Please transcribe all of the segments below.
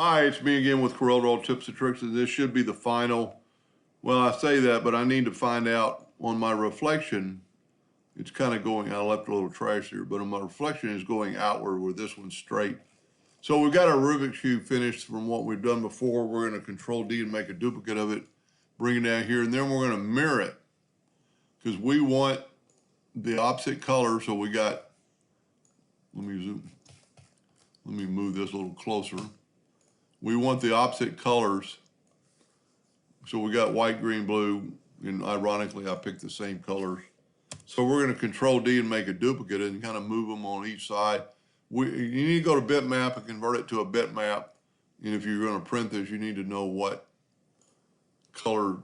Hi, it's me again with CorelDraw Tips and Tricks, and this should be the final. Well, I say that, but I need to find out on my reflection. It's kind of going, I left a little trash here, but on my reflection is going outward where this one's straight. So we've got our Rubik's Cube finished from what we've done before. We're going to Control D and make a duplicate of it, bring it down here, and then we're going to mirror it because we want the opposite color. So we got, let me move this a little closer. We want the opposite colors. So we got white, green, blue, and ironically I picked the same colors. So we're going to Control D and make a duplicate and kind of move them on each side. You need to go to bitmap and convert it to a bitmap. And if you're going to print this, you need to know what color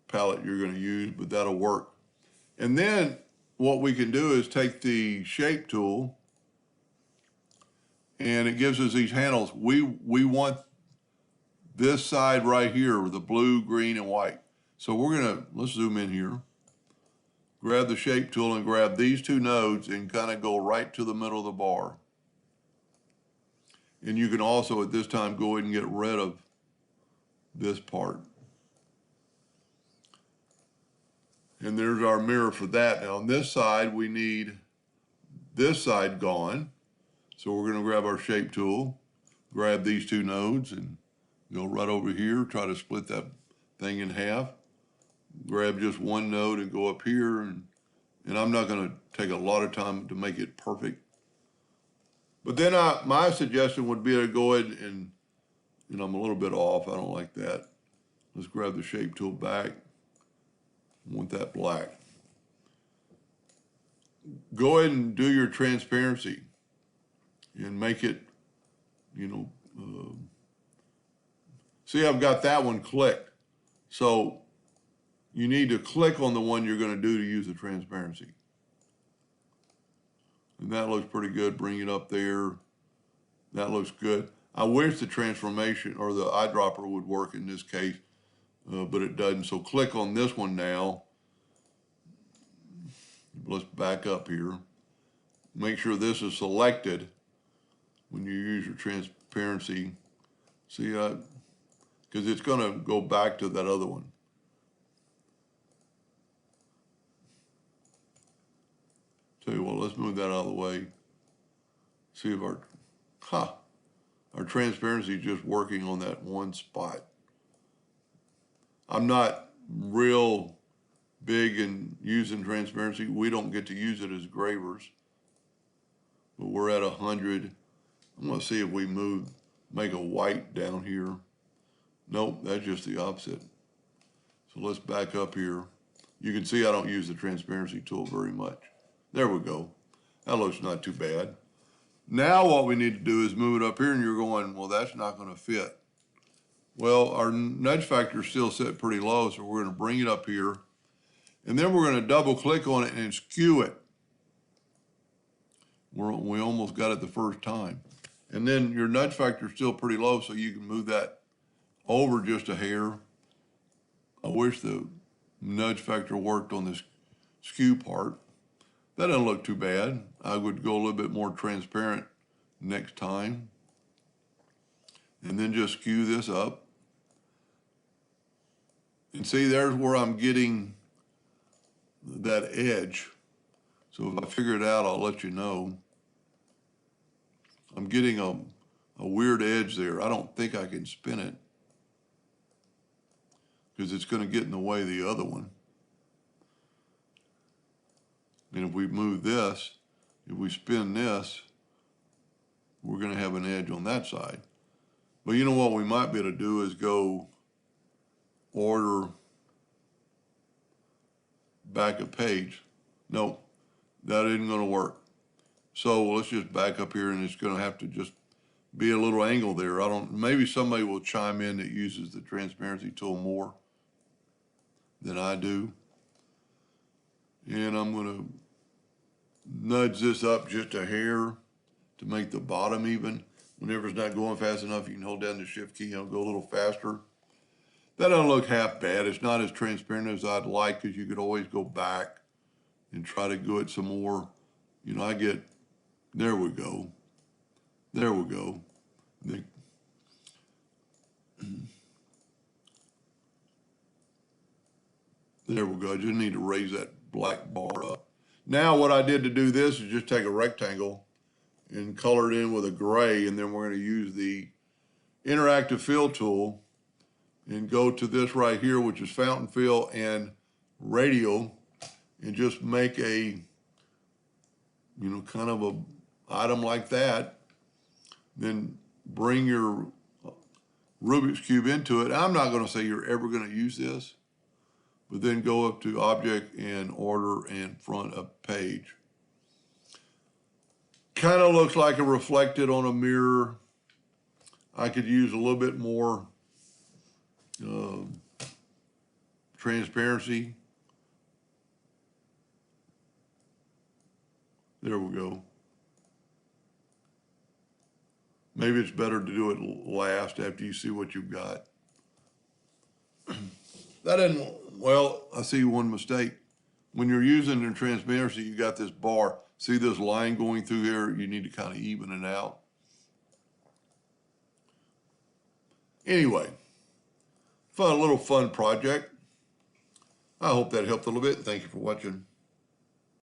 palette you're going to use, but that'll work. And then what we can do is take the shape tool and it gives us these handles. We want this side right here with the blue, green, and white. So we're gonna, let's zoom in here, grab the shape tool and grab these two nodes and kind of go right to the middle of the bar. And you can also at this time go ahead and get rid of this part. And there's our mirror for that. Now on this side, we need this side gone. So we're gonna grab our shape tool, grab these two nodes and go right over here, try to split that thing in half. Grab just one node and go up here. And I'm not gonna take a lot of time to make it perfect. But then my suggestion would be to go ahead and, I'm a little bit off, I don't like that. Let's grab the shape tool back. I want that black. Go ahead and do your transparency and make it, see, I've got that one clicked. So you need to click on the one you're going to do to use the transparency. And that looks pretty good. Bring it up there. That looks good. I wish the transformation or the eyedropper would work in this case, but it doesn't. So click on this one now. Let's back up here. Make sure this is selected when you use your transparency. See, because it's going to go back to that other one. Tell you what, let's move that out of the way. See if our transparency is just working on that one spot. I'm not real big in using transparency. We don't get to use it as gravers, but we're at 100. I'm gonna see if we make a white down here. Nope, that's just the opposite. So let's back up here. You can see I don't use the transparency tool very much. There we go. That looks not too bad. Now what we need to do is move it up here and you're going, well, that's not gonna fit. Well, our nudge factor is still set pretty low, so we're gonna bring it up here and then we're gonna double click on it and skew it. We almost got it the first time. And then your nudge factor is still pretty low, so you can move that over just a hair. I wish the nudge factor worked on this skew part. That doesn't look too bad. I would go a little bit more transparent next time. And then just skew this up. And see, there's where I'm getting that edge. So if I figure it out, I'll let you know. I'm getting a weird edge there. I don't think I can spin it because it's going to get in the way of the other one. And if we move this, if we spin this, we're going to have an edge on that side. But you know what we might be able to do is go order back a page. Nope, that isn't going to work. So let's just back up here and it's going to have to just be a little angle there. Maybe somebody will chime in that uses the transparency tool more than I do. And I'm going to nudge this up just a hair to make the bottom even. Whenever it's not going fast enough, you can hold down the shift key and it'll go a little faster. That doesn't look half bad. It's not as transparent as I'd like because you could always go back and try to do it some more. There we go. There we go. There we go. I just need to raise that black bar up. Now what I did to do this is just take a rectangle and color it in with a gray, and then we're going to use the interactive fill tool and go to this right here, which is fountain fill and radial, and just make a, kind of a item like that. Then bring your Rubik's Cube into it. I'm not going to say you're ever going to use this, but then go up to Object and Order and Front of Page. Kind of looks like a reflected on a mirror. I could use a little bit more transparency. There we go. Maybe it's better to do it last after you see what you've got. That didn't, well, I see one mistake. When you're using the transparency, you got this bar. See this line going through here? You need to kind of even it out. Anyway, a little fun project. I hope that helped a little bit. Thank you for watching.